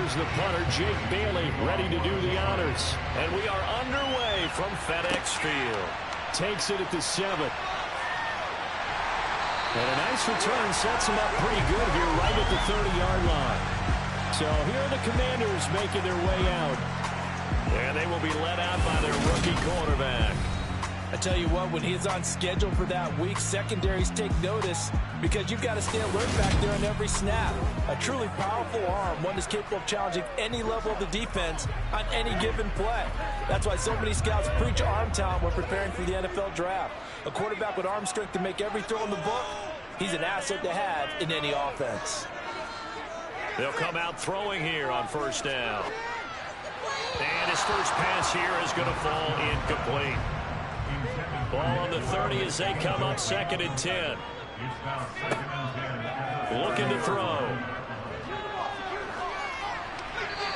here's the punter, Jake Bailey, ready to do the honors. And we are underway from FedEx Field. Takes it at the 7. And a nice return sets him up pretty good here right at the 30-yard line. So here are the Commanders making their way out. And they will be led out by their rookie quarterback. I tell you what, when he's on schedule for that week, secondaries take notice because you've got to stay alert back there on every snap. A truly powerful arm, one that's capable of challenging any level of the defense on any given play. That's why so many scouts preach arm talent when preparing for the NFL draft. A quarterback with arm strength to make every throw in the book, he's an asset to have in any offense. They'll come out throwing here on first down. And his first pass here is going to fall incomplete. Ball on the 30 as they come up 2nd and 10. Looking to throw.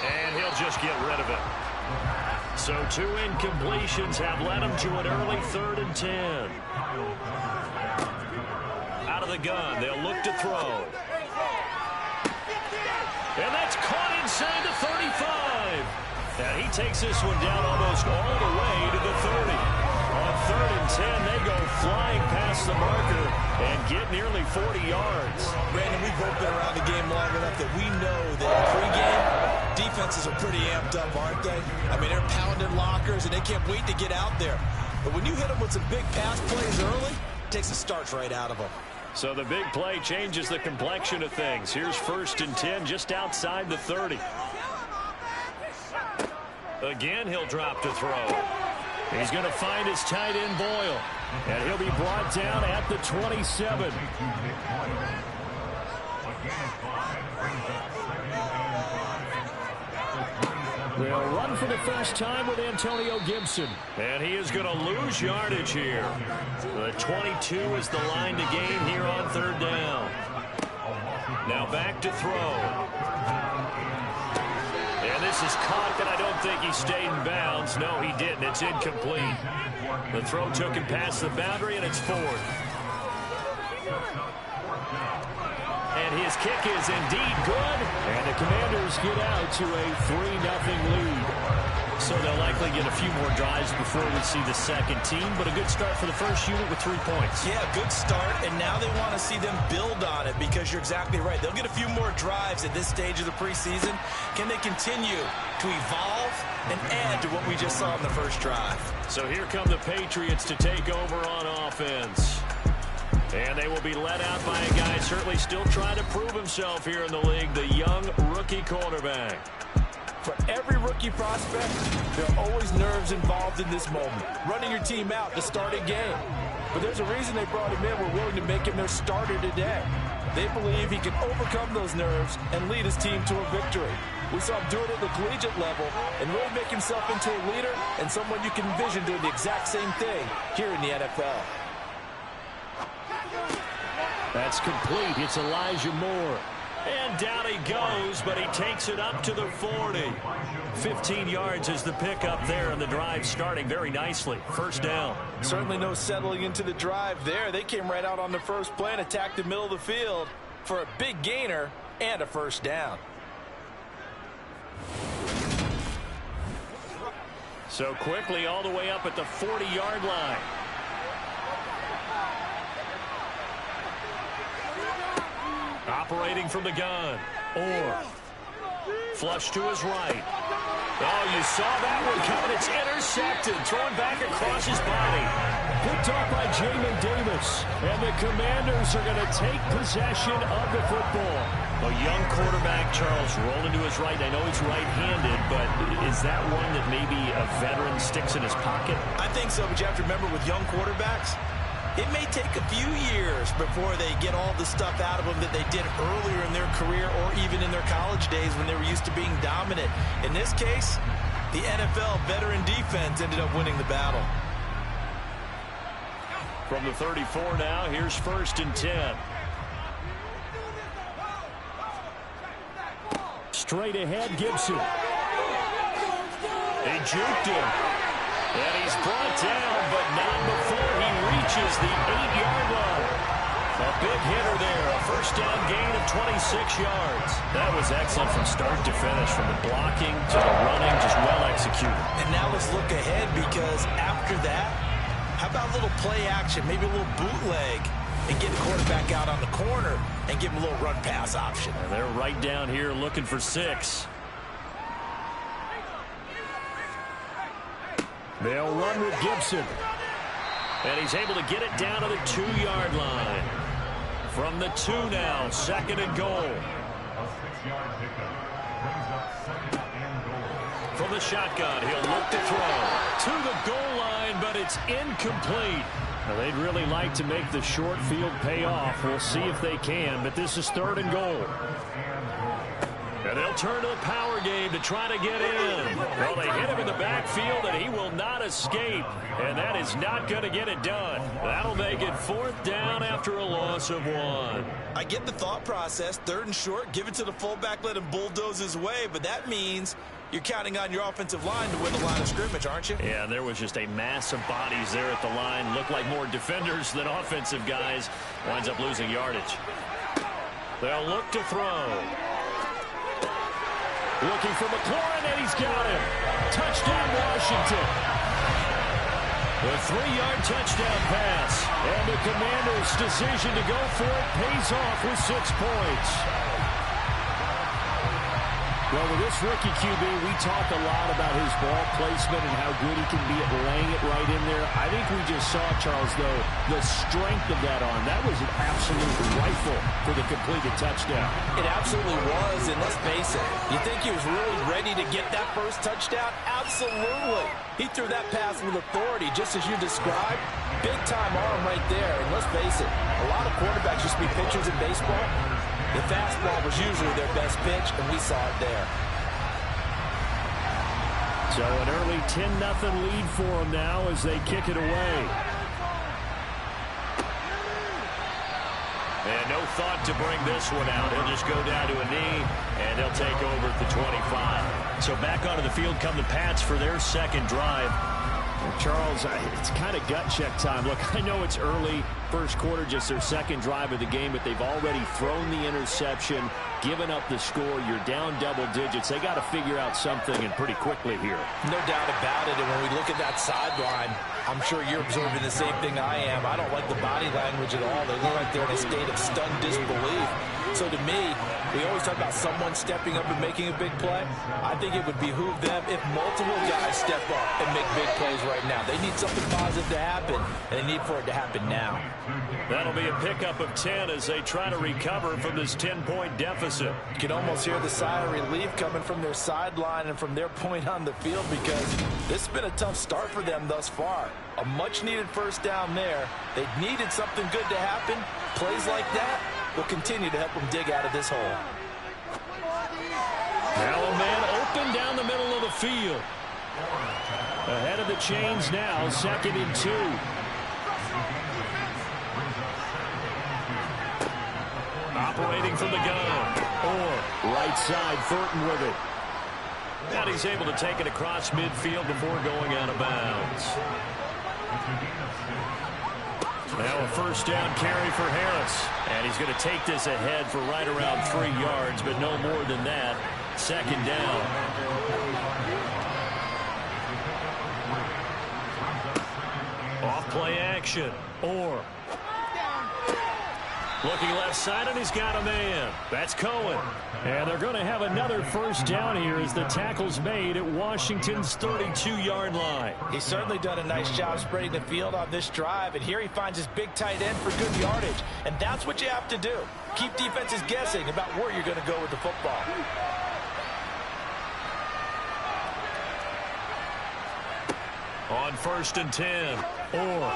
And he'll just get rid of it. So 2 incompletions have led him to an early 3rd and 10. Out of the gun, they'll look to throw. And that's caught inside the 35. And he takes this one down almost all the way to the 30. On 3rd and 10, they go flying past the marker and get nearly 40 yards. Brandon, we've both been around the game long enough that we know that in pregame, defenses are pretty amped up, aren't they? I mean, they're pounding lockers, and they can't wait to get out there. But when you hit them with some big pass plays early, it takes the starch right out of them. So the big play changes the complexion of things. Here's 1st and 10 just outside the 30. Again, he'll drop to throw. He's going to find his tight end, Boyle. And he'll be brought down at the 27. They'll run for the first time with Antonio Gibson. And he is going to lose yardage here. The 22 is the line to gain here on 3rd down. Now back to throw. And this is caught, but I don't think he stayed in bounds. No, he didn't. It's incomplete. The throw took him past the boundary, and it's 4th. And his kick is indeed good. And the Commanders get out to a 3-0 lead. So they'll likely get a few more drives before we see the second team, but a good start for the first unit with 3 points. Yeah, good start, and now they want to see them build on it because you're exactly right. They'll get a few more drives at this stage of the preseason. Can they continue to evolve and add to what we just saw in the first drive? So here come the Patriots to take over on offense. And they will be led out by a guy certainly still trying to prove himself here in the league, the young rookie quarterback. For every rookie prospect, there are always nerves involved in this moment. Running your team out to start a game. But there's a reason they brought him in. We're willing to make him their starter today. They believe he can overcome those nerves and lead his team to a victory. We saw him do it at the collegiate level and really make himself into a leader and someone you can envision doing the exact same thing here in the NFL. That's complete. It's Elijah Moore. And down he goes, but he takes it up to the 40. 15 yards is the pickup there, and the drive starting very nicely. First down. Certainly no settling into the drive there. They came right out on the first play and attacked the middle of the field for a big gainer and a first down. So quickly all the way up at the 40-yard line. Operating from the gun. Orr. Flush to his right. Oh, you saw that one coming. It's intercepted. Throwing back across his body. Picked off by Jamin Davis. And the Commanders are going to take possession of the football. A young quarterback, Charles, rolling to his right. I know he's right-handed, but is that one that maybe a veteran sticks in his pocket? I think so, but you have to remember with young quarterbacks, it may take a few years before they get all the stuff out of them that they did earlier in their career or even in their college days when they were used to being dominant. In this case, the NFL veteran defense ended up winning the battle. From the 34 now, here's 1st and 10. Straight ahead, Gibson. They juked him. And he's brought down, but not before he reaches the 8-yard line. A big hitter there, a first down gain of 26 yards. That was excellent from start to finish, from the blocking to the running, just well executed. And now let's look ahead, because after that, how about a little play action, maybe a little bootleg, and get the quarterback out on the corner and give him a little run pass option. And they're right down here looking for 6. They'll run with Gibson. And he's able to get it down to the 2-yard line. From the 2 now, 2nd and goal. From the shotgun, he'll look to throw to the goal line, but it's incomplete. Now, they'd really like to make the short field pay off. We'll see if they can, but this is 3rd and goal. And they'll turn to the power game to try to get in. Well, they hit him in the backfield, and he will not escape. And that is not going to get it done. That'll make it 4th down after a loss of 1. I get the thought process. 3rd and short, give it to the fullback, let him bulldoze his way. But that means you're counting on your offensive line to win the line of scrimmage, aren't you? Yeah, there was just a mass of bodies there at the line. Looked like more defenders than offensive guys. Winds up losing yardage. They'll look to throw. Looking for McLaurin, and he's got him. Touchdown, Washington. The 3-yard touchdown pass. And the Commanders' decision to go for it pays off with 6 points. Well, with this rookie QB, we talk a lot about his ball placement and how good he can be at laying it right in there. I think we just saw, Charles, though, the strength of that arm. That was an absolute rifle for the completed touchdown. It absolutely was, and let's face it, you think he was really ready to get that first touchdown? Absolutely. He threw that pass with authority, just as you described. Big-time arm right there, and let's face it, a lot of quarterbacks used to be pitchers in baseball. The fastball was usually their best pitch, and we saw it there. So an early 10-0 lead for them now as they kick it away. And no thought to bring this one out. He'll just go down to a knee, and they'll take over at the 25. So back onto the field come the Pats for their 2nd drive. Charles, it's kind of gut check time. Look, I know it's early, first quarter, just their 2nd drive of the game, but they've already thrown the interception, given up the score. You're down double digits. They got to figure out something, and pretty quickly here. No doubt about it, and when we look at that sideline, I'm sure you're observing the same thing I am. I don't like the body language at all. They look like they're in a state of stunned disbelief. So to me, we always talk about someone stepping up and making a big play. I think it would behoove them if multiple guys step up and make big plays right now. They need something positive to happen, and they need for it to happen now. That'll be a pickup of 10 as they try to recover from this 10-point deficit. You can almost hear the sigh of relief coming from their sideline and from their point on the field, because this has been a tough start for them thus far. A much-needed first down there. They needed something good to happen. Plays like that will continue to help them dig out of this hole. Now a man open down the middle of the field. Ahead of the chains now, 2nd and 2. Operating from the gun. Or right side, Thornton with it. And he's able to take it across midfield before going out of bounds. Now a first down carry for Harris. And he's going to take this ahead for right around 3 yards, but no more than that. 2nd down. Off play action. Or looking left side, and he's got a man. That's Cohen. And they're going to have another first down here as the tackle's made at Washington's 32-yard line. He's certainly done a nice job spreading the field on this drive, and here he finds his big tight end for good yardage. And that's what you have to do. Keep defenses guessing about where you're going to go with the football. On 1st and 10. Or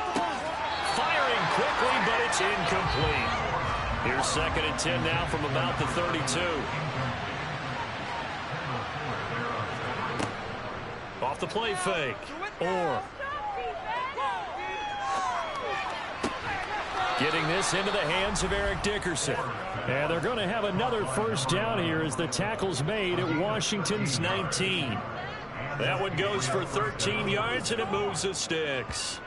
firing quickly, but it's incomplete. Here's 2nd and 10 now from about the 32. Off the play fake. Or getting this into the hands of Eric Dickerson. And they're going to have another first down here as the tackle's made at Washington's 19. That one goes for 13 yards, and it moves the sticks.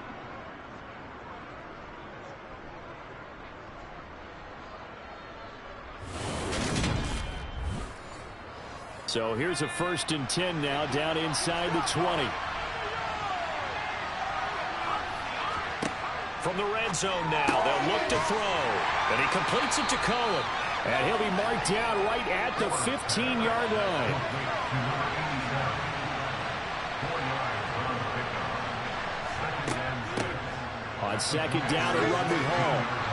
So here's a 1st and 10 now down inside the 20. From the red zone now, they'll look to throw. And he completes it to Cohen. And he'll be marked down right at the 15-yard line. On 2nd down, a run with Hall.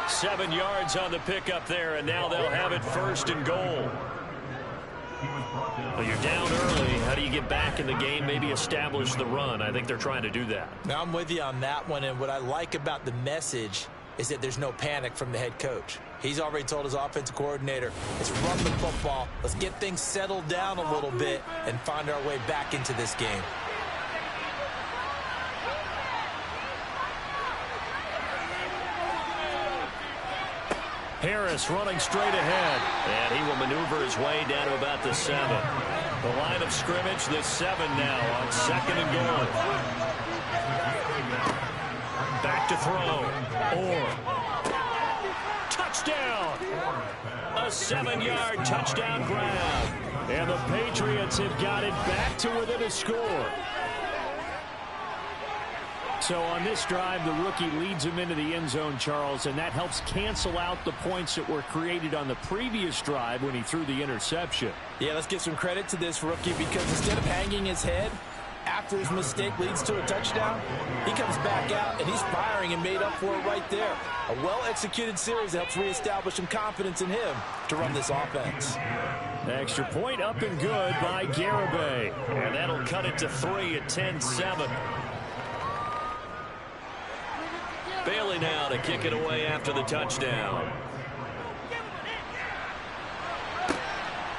7 yards on the pickup there, and now they'll have it 1st and goal. Well, you're down early. How do you get back in the game, maybe establish the run? I think they're trying to do that. Now, I'm with you on that one, and what I like about the message is that there's no panic from the head coach. He's already told his offensive coordinator, let's run the football, let's get things settled down a little bit and find our way back into this game. Harris running straight ahead, and he will maneuver his way down to about the 7. The line of scrimmage, the 7 now on 2nd and goal. Back to throw. Touchdown! A 7-yard touchdown grab. And the Patriots have got it back to within a score. So on this drive, the rookie leads him into the end zone, Charles, and that helps cancel out the points that were created on the previous drive when he threw the interception. Yeah, let's give some credit to this rookie because instead of hanging his head after his mistake leads to a touchdown, he comes back out and he's firing and made up for it right there. A well-executed series helps reestablish some confidence in him to run this offense. Extra point up and good by Garibay. And that'll cut it to 3 at 10-7. Bailey now to kick it away after the touchdown.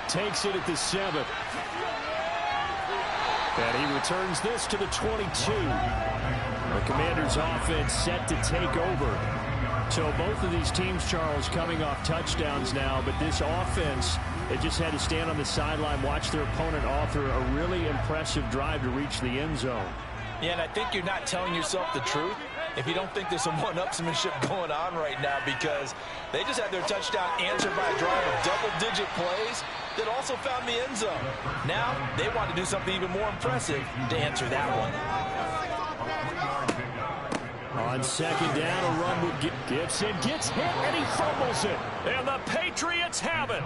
Takes it at the 7. And he returns this to the 22. The Commanders' offense set to take over. So both of these teams, Charles, coming off touchdowns now, but this offense, they just had to stand on the sideline, watch their opponent author a really impressive drive to reach the end zone. Yeah, and I think you're not telling yourself the truth if you don't think there's some one-upsmanship going on right now, because they just had their touchdown answered by a drive of double-digit plays that also found the end zone. Now they want to do something even more impressive to answer that one. On 2nd down, a run with Gibson. Gets hit, and he fumbles it. And the Patriots have it.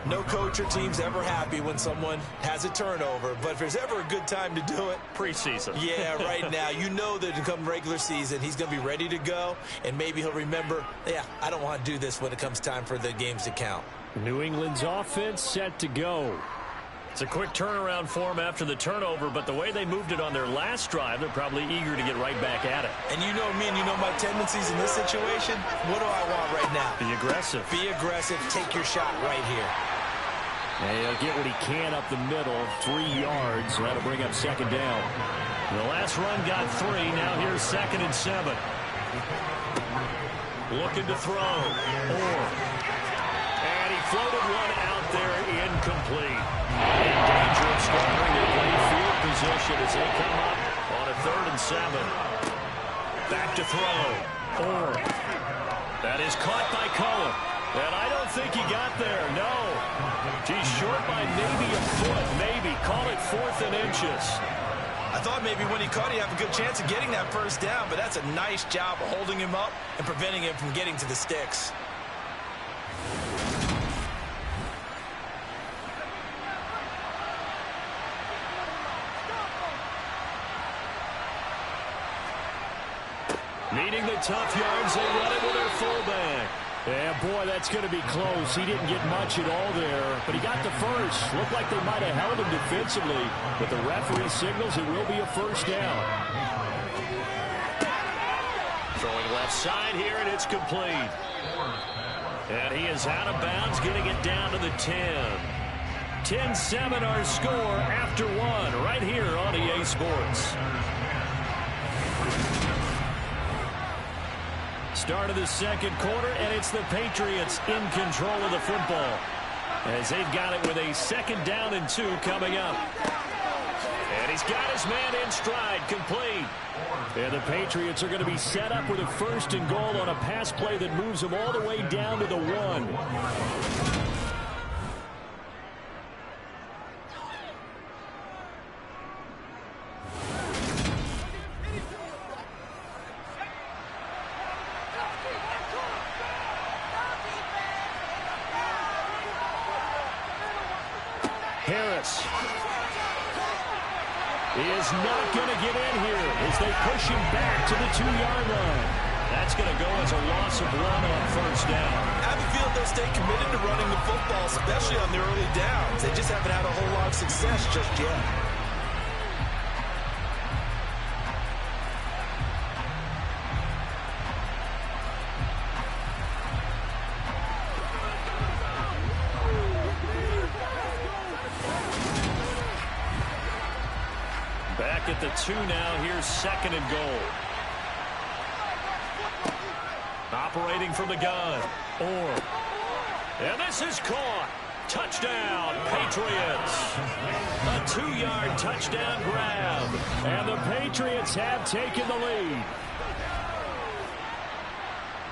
No coach or team's ever happy when someone has a turnover, but if there's ever a good time to do it, preseason. Yeah, right now. You know that to come regular season, he's going to be ready to go, and maybe he'll remember, yeah, I don't want to do this when it comes time for the games to count. New England's offense set to go. It's a quick turnaround for them after the turnover, but the way they moved it on their last drive, they're probably eager to get right back at it. And you know me and you know my tendencies in this situation. What do I want right now? Be aggressive. Be aggressive. Take your shot right here. And he'll get what he can up the middle, 3 yards. That'll bring up 2nd down. The last run got 3. Now here's 2nd and 7. Looking to throw. And he floated one out there, incomplete. In danger of scoring to play field position as they come up on a 3rd and 7. Back to throw. That is caught by Cohen. And I don't think he got there, no. He's short by maybe a foot, maybe. Call it 4th and inches. I thought maybe when he caught, he'd have a good chance of getting that first down, but that's a nice job of holding him up and preventing him from getting to the sticks. Needing the tough yards, they run it with their fullback. Yeah, boy, that's going to be close. He didn't get much at all there, but he got the first. Looked like they might have held him defensively, but the referee signals it will be a 1st down. Throwing left side here, and it's complete. And he is out of bounds, getting it down to the 10. 10-7 our score after 1 right here on EA Sports. Start of the 2nd quarter, and it's the Patriots in control of the football as they've got it with a 2nd down and 2 coming up. And he's He's got his man in stride, complete. And the Patriots are going to be set up with a 1st and goal on a pass play that moves them all the way down to the 1. Harris is not going to get in here as they push him back to the 2-yard line. That's going to go as a loss of 1 on 1st down. I have a feeling they'll stay committed to running the football, especially on the early downs. They just haven't had a whole lot of success just yet. Back at the 2 now. Here's 2nd and goal. Operating from the gun. And this is caught. Touchdown, Patriots. A 2-yard touchdown grab. And the Patriots have taken the lead.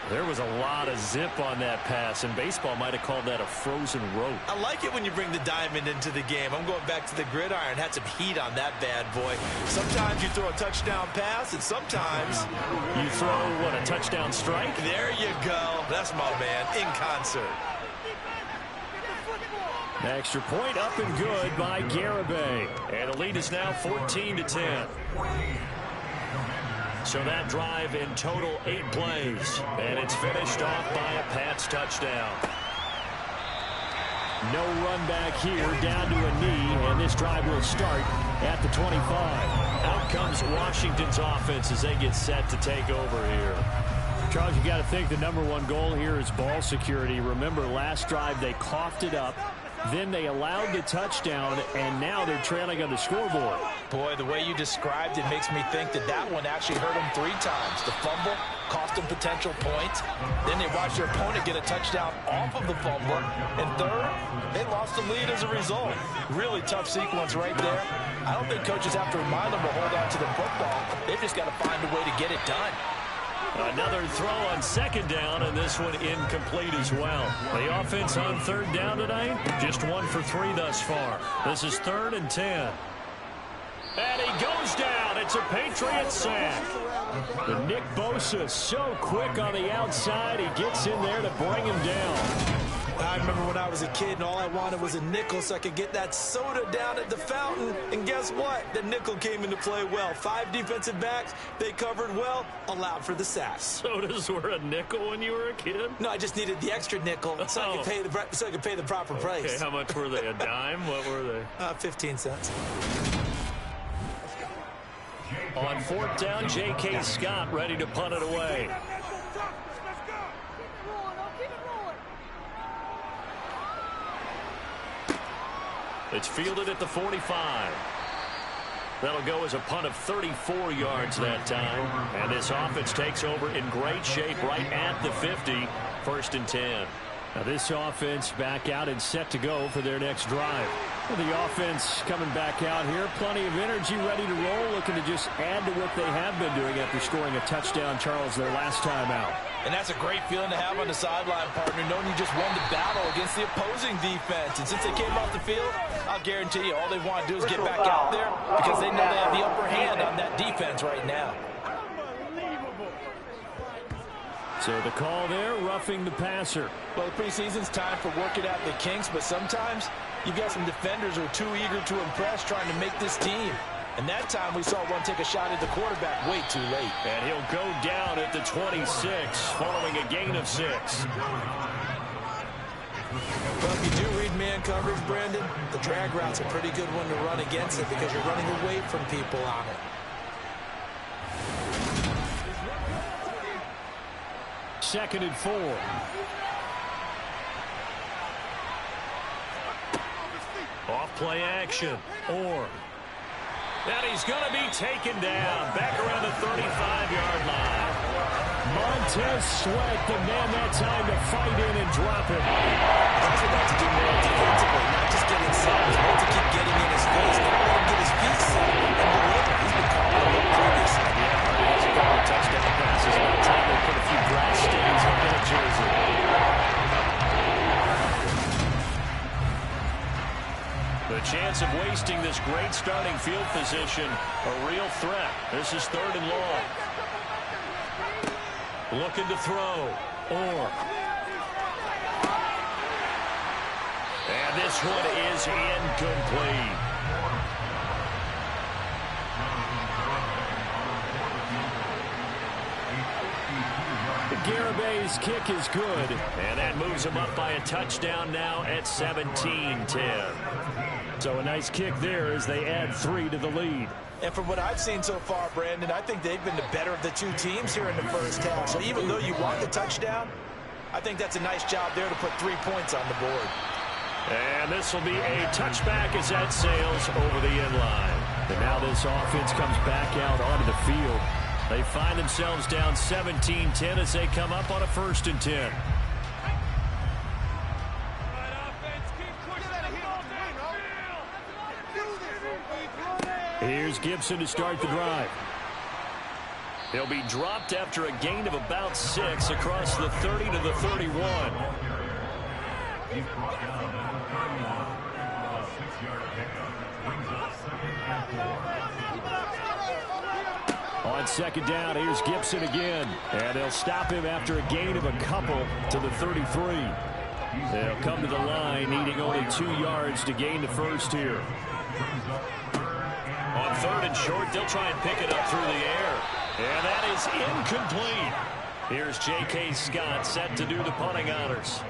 There was a lot of zip on that pass, and baseball might have called that a frozen rope. I like it when you bring the diamond into the game. I'm going back to the gridiron. Had some heat on that bad boy. Sometimes you throw a touchdown pass, and sometimes you throw, what, a touchdown strike? There you go. That's my man, in concert. An extra point up and good by Garibay. And the lead is now 14-10. So that drive in total 8 plays. And it's finished off by a Pats touchdown. No run back here, down to a knee, and this drive will start at the 25. Out comes Washington's offense as they get set to take over here. Charles, you got to think the #1 goal here is ball security. Remember, last drive they coughed it up. Then they allowed the touchdown, and now they're trailing on the scoreboard. Boy, the way you described it makes me think that that one actually hurt them 3 times. The fumble cost them potential points. Then they watched their opponent get a touchdown off of the fumble. And third, they lost the lead as a result. Really tough sequence right there. I don't think coaches have to remind them to hold on to the football. They've just got to find a way to get it done. Another throw on 2nd down, and this one incomplete as well. The offense on 3rd down tonight, just 1 for 3 thus far. This is 3rd and 10. And he goes down. It's a Patriot sack. The Nick Bosa so quick on the outside. He gets in there to bring him down. I remember when I was a kid and all I wanted was a nickel so I could get that soda down at the fountain. And guess what? The nickel came into play well. 5 defensive backs. They covered well, allowed for the sacks. Sodas were a nickel when you were a kid? No, I just needed the extra nickel so I could pay the proper price. Okay, how much were they? A dime? What were they? 15 cents. On 4th down, J.K. Scott ready to punt it away. It's fielded at the 45. That'll go as a punt of 34 yards that time. And this offense takes over in great shape right at the 50. 1st and 10. Now this offense back out and set to go for their next drive. Well, the offense coming back out here. Plenty of energy, ready to roll, looking to just add to what they have been doing after scoring a touchdown, Charles, their last time out. And that's a great feeling to have on the sideline, partner, knowing you just won the battle against the opposing defense. And since they came off the field, I'll guarantee you all they want to do is get back out there because they know they have the upper hand on that defense right now. So the call there, roughing the passer. Well, the preseason's time for working out the kinks, but sometimes you've got some defenders who are too eager to impress trying to make this team. And that time we saw one take a shot at the quarterback way too late. And he'll go down at the 26 following a gain of 6. Well, if you do read man coverage, Brandon, the drag route's a pretty good one to run against it because you're running away from people on it. Second and 4. Off play action. And he's going to be taken down back around the 35-yard line. Montez Sweat, the man that time to fight in and drop it. That's what to do more defensively, not just get inside, but to keep getting in his face, not let him get his feet set, and this great starting field position a real threat. This is 3rd and long. Looking to throw. And this one is incomplete. Garabay's kick is good. And that moves him up by a touchdown now at 17-10. So a nice kick there as they add 3 to the lead. And from what I've seen so far, Brandon, I think they've been the better of the two teams here in the first half. So even though you want the touchdown, I think that's a nice job there to put 3 points on the board. And this will be a touchback as that sails over the end line. And now this offense comes back out onto the field. They find themselves down 17-10 as they come up on a 1st and 10. Here's Gibson to start the drive. He'll be dropped after a gain of about 6 across the 30 to the 31. On 2nd down, here's Gibson again. And they'll stop him after a gain of a couple to the 33. They'll come to the line, needing only 2 yards to gain the first here. On 3rd and short, they'll try and pick it up through the air. And that is incomplete. Here's J.K. Scott set to do the punting honors.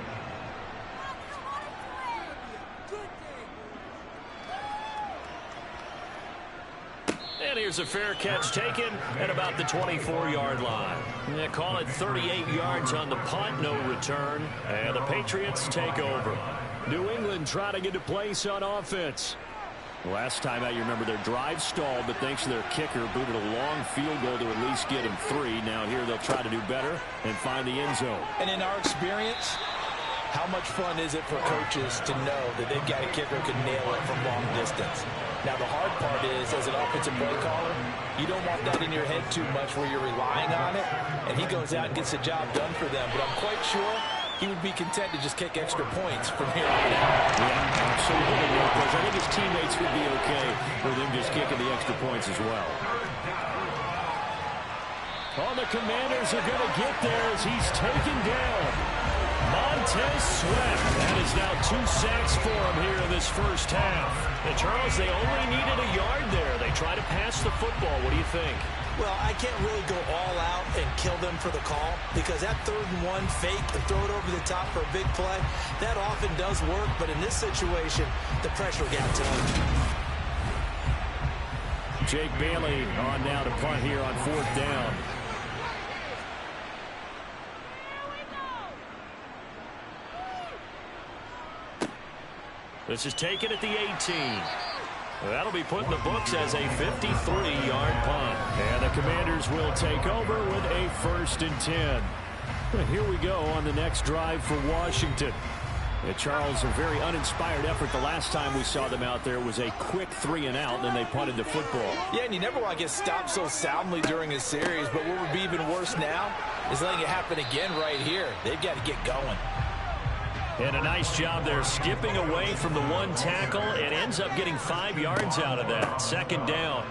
And here's a fair catch taken at about the 24-yard line. They call it 38 yards on the punt, no return. And the Patriots take over. New England trying to get a place on offense. Last time out, you remember their drive stalled, but thanks to their kicker, booted a long field goal to at least get him 3. Now here they'll try to do better and find the end zone. And in our experience, how much fun is it for coaches to know that they've got a kicker who can nail it from long distance? Now, the hard part is, as an offensive play caller, you don't want that in your head too much where you're relying on it, and he goes out and gets the job done for them. But I'm quite sure he would be content to just kick extra points from here on out. Yeah, absolutely. I think his teammates would be okay with him just kicking the extra points as well. Oh, the Commanders are going to get there as he's taken down. Montez Sweat. That is now 2 sacks for him here in this first half. And Charles, they only needed a yard there. They try to pass the football. What do you think? Well, I can't really go all out and kill them for the call because that 3rd and 1 fake and throw it over the top for a big play, that often does work. But in this situation, the pressure got to him. Jake Bailey on now to punt here on 4th down. This is taken at the 18. That'll be put in the books as a 53-yard punt. And the Commanders will take over with a 1st and 10. Here we go on the next drive for Washington. Charles, a very uninspired effort. The last time we saw them out there was a quick 3 and out, then they punted the football. Yeah, and you never want to get stopped so soundly during a series, but what would be even worse now is letting it happen again right here. They've got to get going. And a nice job there skipping away from the 1 tackle and ends up getting 5 yards out of that. 2nd down.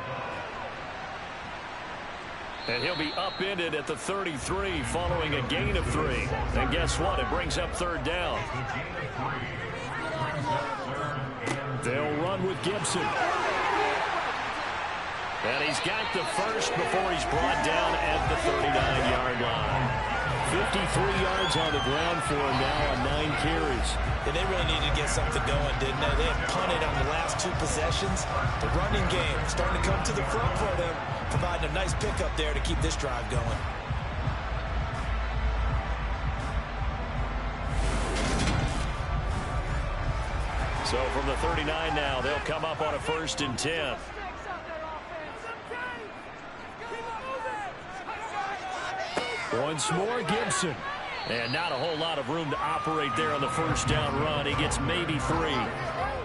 And he'll be upended at the 33 following a gain of 3. And guess what? It brings up 3rd down. They'll run with Gibson. And he's got the first before he's brought down at the 39-yard line. 53 yards on the ground for him now on 9 carries. And they really needed to get something going, didn't they? They had punted on the last 2 possessions. The running game starting to come to the front for them, providing a nice pickup there to keep this drive going. So from the 39 now, they'll come up on a 1st and 10. Once more, Gibson. And not a whole lot of room to operate there on the 1st down run. He gets maybe 3.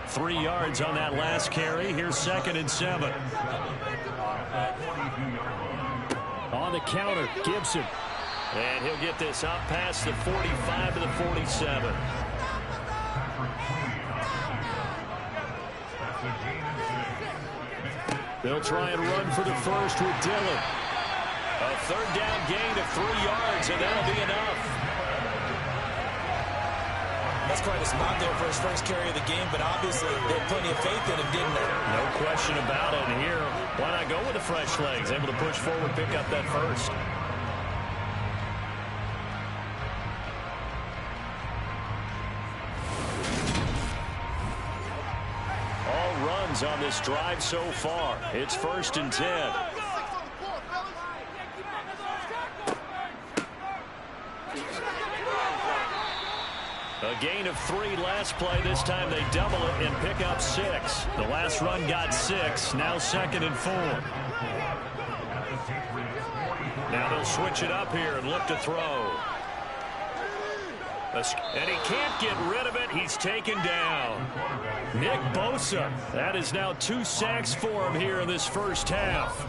3 yards on that last carry. Here's 2nd and 7. On the counter, Gibson. And he'll get this up past the 45 to the 47. They'll try and run for the first with Dillon. A third down gain of 3 yards, and that'll be enough. That's quite a spot there for his first carry of the game, but obviously they had plenty of faith in him, didn't they? No question about it. And here, why not go with the fresh legs? Able to push forward, pick up that first. All runs on this drive so far. It's 1st and 10. A gain of 3 last play. This time they double it and pick up 6. The last run got 6. Now 2nd and 4. Now they'll switch it up here and look to throw. And he can't get rid of it. He's taken down. Nick Bosa. That is now 2 sacks for him here in this first half.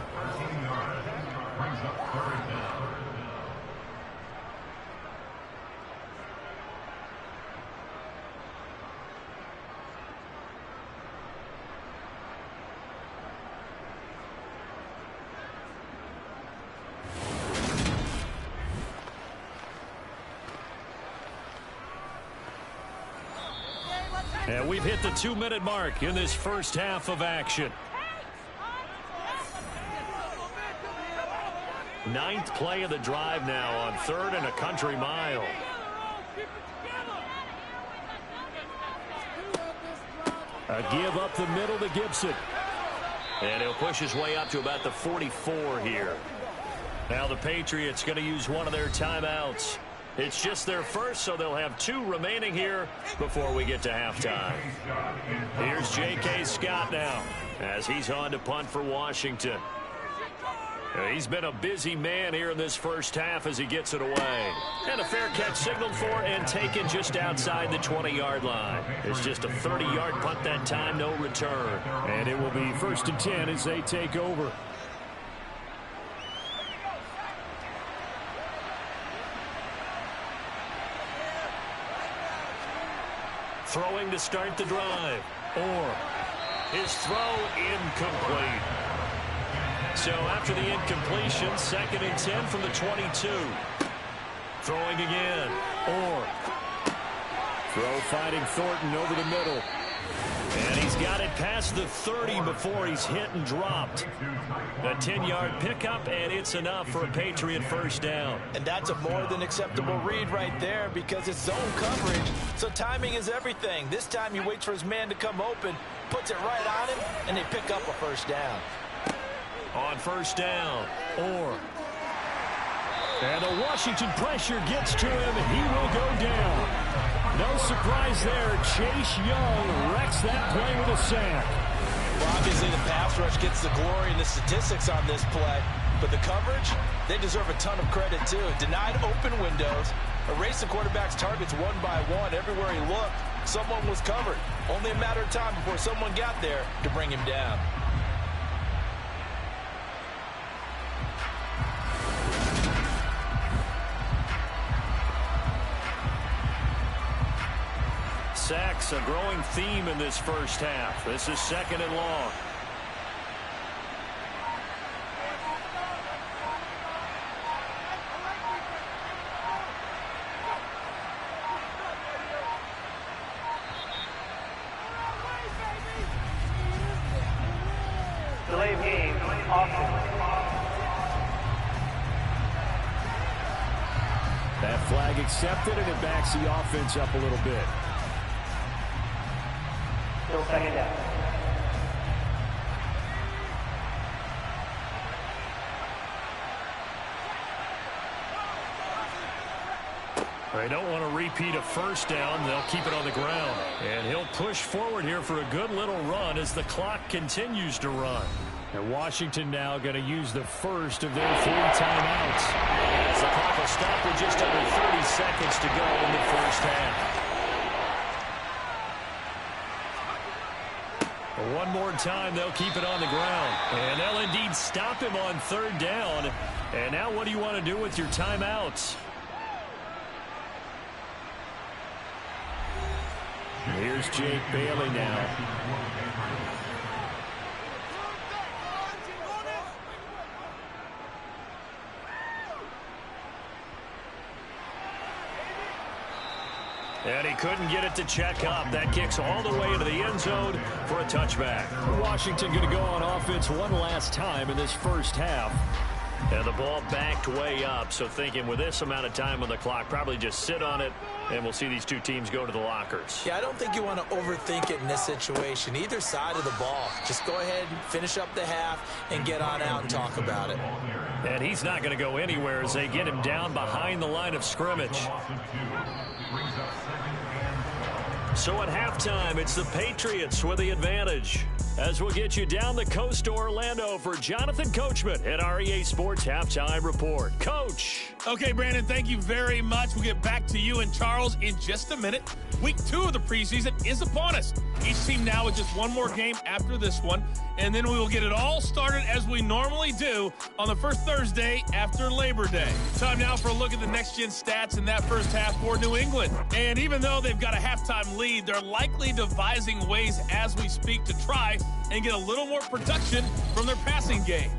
And we've hit the 2-minute mark in this first half of action. 9th play of the drive now on 3rd and a country mile. A give up the middle to Gibson. And he'll push his way up to about the 44 here. Now the Patriots going to use one of their timeouts. It's just their first, so they'll have 2 remaining here before we get to halftime. Here's J.K. Scott now as he's on to punt for Washington. He's been a busy man here in this first half as he gets it away. And a fair catch signaled for and taken just outside the 20-yard line. It's just a 30-yard punt that time, no return. And it will be 1st and 10 as they take over. Throwing to start the drive. Or his throw incomplete. So after the incompletion, 2nd and 10 from the 22. Throwing again. Or throw finding Thornton over the middle. And he's got it past the 30 before he's hit and dropped. A 10-yard pickup, and it's enough for a Patriot first down. And that's a more than acceptable read right there because it's zone coverage, so timing is everything. This time he waits for his man to come open, puts it right on him, and they pick up a first down. On first down, Orr. And the Washington pressure gets to him, and he will go down. No surprise there. Chase Young wrecks that play with a sack. Well, obviously the pass rush gets the glory and the statistics on this play, but the coverage, they deserve a ton of credit too. Denied open windows, erased the quarterback's targets one by one. Everywhere he looked, someone was covered. Only a matter of time before someone got there to bring him down. Sacks, a growing theme in this first half. This is 2nd and long. Delay of game, offense. That flag accepted, and it backs the offense up a little bit. Still 2nd down. They don't want to repeat a first down. They'll keep it on the ground. And he'll push forward here for a good little run as the clock continues to run. And Washington now going to use the first of their 3 timeouts. As the clock will stop with just under 30 seconds to go in the first half. One more time, they'll keep it on the ground. And they'll indeed stop him on 3rd down. And now what do you want to do with your timeouts? Here's Jake Bailey now. And he couldn't get it to check up. That kicks all the way into the end zone for a touchback. Washington going to go on offense one last time in this first half. And the ball backed way up. So thinking with this amount of time on the clock, probably just sit on it, and we'll see these two teams go to the lockers. Yeah, I don't think you want to overthink it in this situation. Either side of the ball. Just go ahead and finish up the half and get on out and talk about it. And he's not going to go anywhere as they get him down behind the line of scrimmage. So at halftime, it's the Patriots with the advantage. As we'll get you down the coast to Orlando for Jonathan Coachman at our EA Sports Halftime Report. Coach. Okay, Brandon, thank you very much. We'll get back to you and Charles in just a minute. Week 2 of the preseason is upon us. Each team now with just one more game after this one, and then we will get it all started as we normally do on the first Thursday after Labor Day. Time now for a look at the next-gen stats in that first half for New England. And even though they've got a halftime lead, they're likely devising ways as we speak to try and get a little more production from their passing game.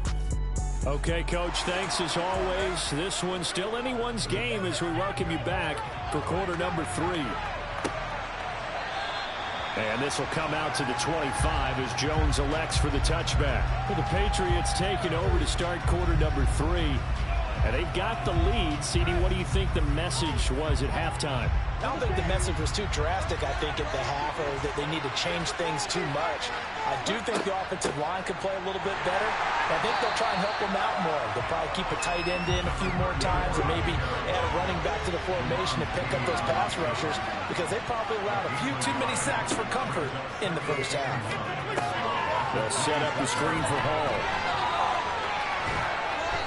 Okay, Coach, thanks as always. This one's still anyone's game as we welcome you back for quarter number 3. And this will come out to the 25 as Jones elects for the touchback. For the Patriots taking over to start quarter number 3. And they've got the lead. CD, what do you think the message was at halftime? I don't think the message was too drastic, I think, at the half, or that they need to change things too much. I do think the offensive line could play a little bit better. I think they'll try and help them out more. They'll probably keep a tight end in a few more times and maybe add a running back to the formation and pick up those pass rushers because they probably allowed a few too many sacks for comfort in the first half. They'll set up the screen for Hall.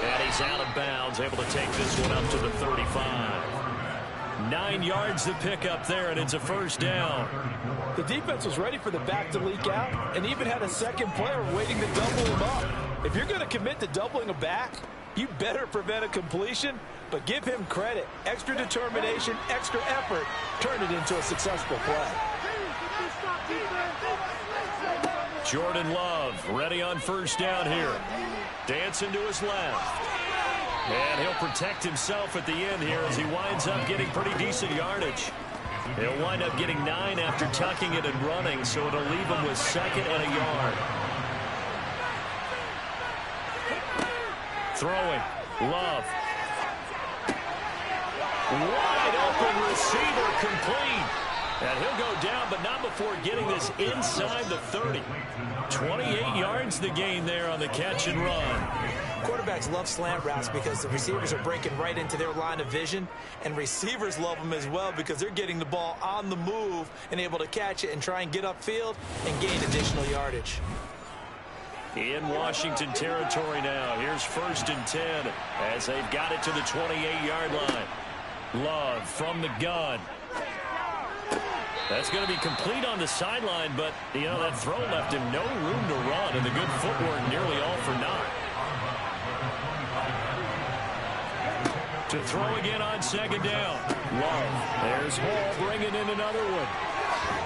And he's out of bounds, able to take this one up to the 35. 9 yards to pick up there, and it's a first down. The defense was ready for the back to leak out and even had a second player waiting to double him up. If you're going to commit to doubling a back, you better prevent a completion, but give him credit. Extra determination, extra effort, turn it into a successful play. Jordan Love ready on first down here. Dancing to his left. And he'll protect himself at the end here as he winds up getting pretty decent yardage. He'll wind up getting 9 after tucking it and running, so it'll leave him with 2nd and a yard. Throwing. Love. Wide open receiver complete. And he'll go down, but not before getting this inside the 30. 28 yards the gain there on the catch and run. Quarterbacks love slant routes because the receivers are breaking right into their line of vision, and receivers love them as well because they're getting the ball on the move and able to catch it and try and get upfield and gain additional yardage. In Washington territory now. Here's 1st and 10 as they've got it to the 28-yard line. Love from the gun. That's going to be complete on the sideline, but, you know, that throw left him no room to run, and the good footwork nearly all for naught. To throw again on 2nd down. Love. There's Hall bringing in another one.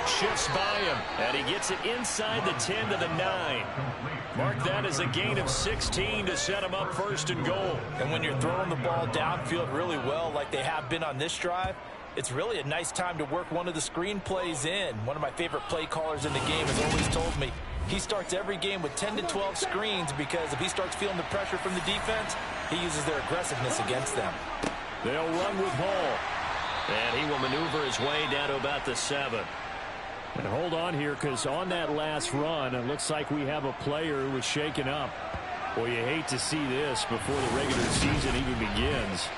Shifts by him, and he gets it inside the 10 to the 9. Mark that as a gain of 16 to set him up 1st and goal. And when you're throwing the ball downfield really well like they have been on this drive, it's really a nice time to work one of the screen plays in. One of my favorite play callers in the game has always told me he starts every game with 10 to 12 screens because if he starts feeling the pressure from the defense, he uses their aggressiveness against them. They'll run with Hall. And he will maneuver his way down to about the 7. And hold on here because on that last run, it looks like we have a player who was shaken up. Well, you hate to see this before the regular season even begins.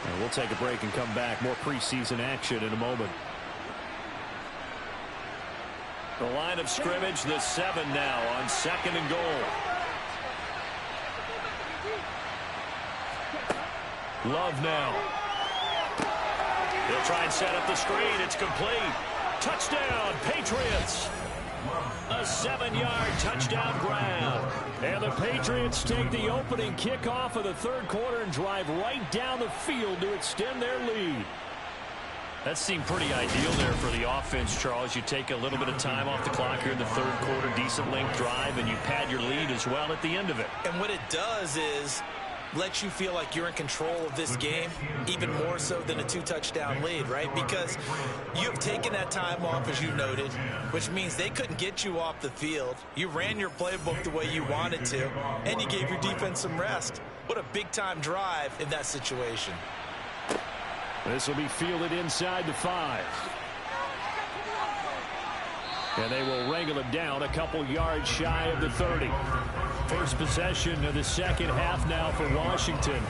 And we'll take a break and come back. More preseason action in a moment. The line of scrimmage, the 7 now on 2nd and goal. Love now. He'll try and set up the screen. It's complete. Touchdown, Patriots. A 7-yard touchdown grab. And the Patriots take the opening kickoff of the 3rd quarter and drive right down the field to extend their lead. That seemed pretty ideal there for the offense, Charles. You take a little bit of time off the clock here in the 3rd quarter, decent length drive, and you pad your lead as well at the end of it. And what it does is lets you feel like you're in control of this game, even more so than a 2-touchdown lead, right? Because you've taken that time off, as you noted, which means they couldn't get you off the field. You ran your playbook the way you wanted to, and you gave your defense some rest. What a big-time drive in that situation. This will be fielded inside the 5. And they will wrangle him down a couple yards shy of the 30. First possession of the second half now for Washington.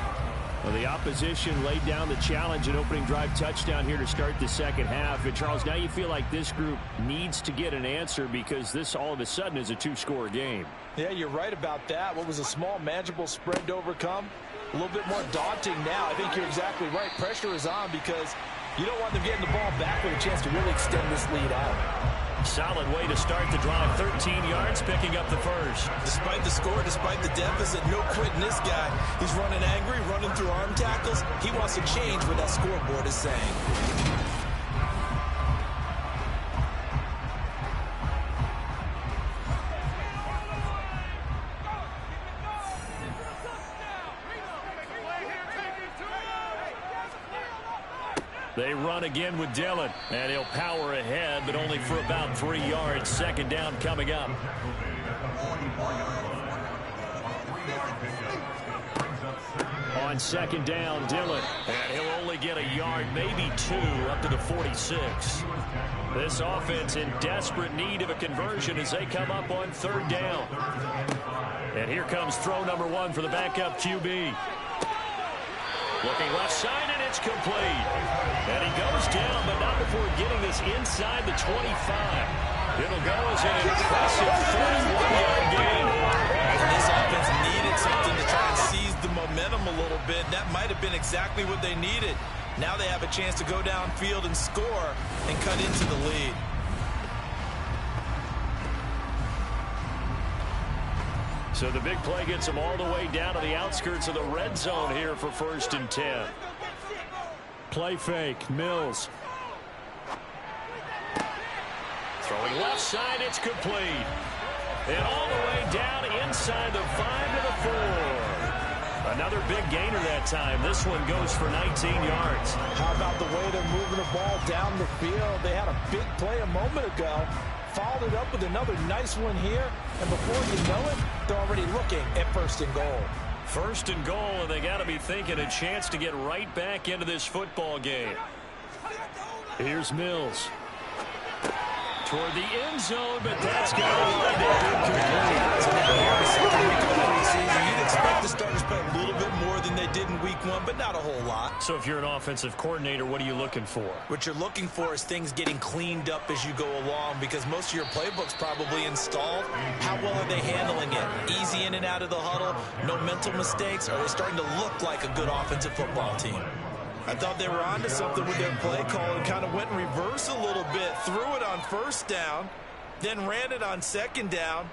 Well, the opposition laid down the challenge, an opening drive touchdown here to start the second half. And, Charles, now you feel like this group needs to get an answer because this all of a sudden is a 2-score game. Yeah, you're right about that. What was a small, manageable spread to overcome? A little bit more daunting now. I think you're exactly right. Pressure is on because you don't want them getting the ball back with a chance to really extend this lead out. Solid way to start the drive. 13 yards, picking up the first. Despite the score, despite the deficit, no quitting this guy. He's running angry, running through arm tackles. He wants to change what that scoreboard is saying. They run again with Dillon, and he'll power ahead, but only for about 3 yards. Second down coming up. On second down, Dillon. And he'll only get a yard, maybe 2, up to the 46. This offense in desperate need of a conversion as they come up on third down. And here comes throw number 1 for the backup QB. Looking left side, and it's complete. And he goes down, but not before getting this inside the 25. It'll go as an impressive 31-yard gain. This offense needed something to try and seize the momentum a little bit. That might have been exactly what they needed. Now they have a chance to go downfield and score and cut into the lead. So the big play gets them all the way down to the outskirts of the red zone here for 1st and 10. Play fake, Mills. Throwing left side, it's complete. And all the way down inside the 5 to the 4. Another big gainer that time. This one goes for 19 yards. How about the way they're moving the ball down the field? They had a big play a moment ago. Followed it up with another nice one here. And before you know it, they're already looking at 1st and goal. 1st and goal, and they got to be thinking a chance to get right back into this football game. Here's Mills. Toward the end zone, but that's got to wind up incomplete. You'd expect the starters to play a little bit more than they did in week 1, but not a whole lot. So if you're an offensive coordinator, what are you looking for? What you're looking for is things getting cleaned up as you go along because most of your playbook's probably installed. How well are they handling it? Easy in and out of the huddle? No mental mistakes? Are they starting to look like a good offensive football team? I thought they were onto something with their play call and kind of went in reverse a little bit. Threw it on 1st down, then ran it on 2nd down.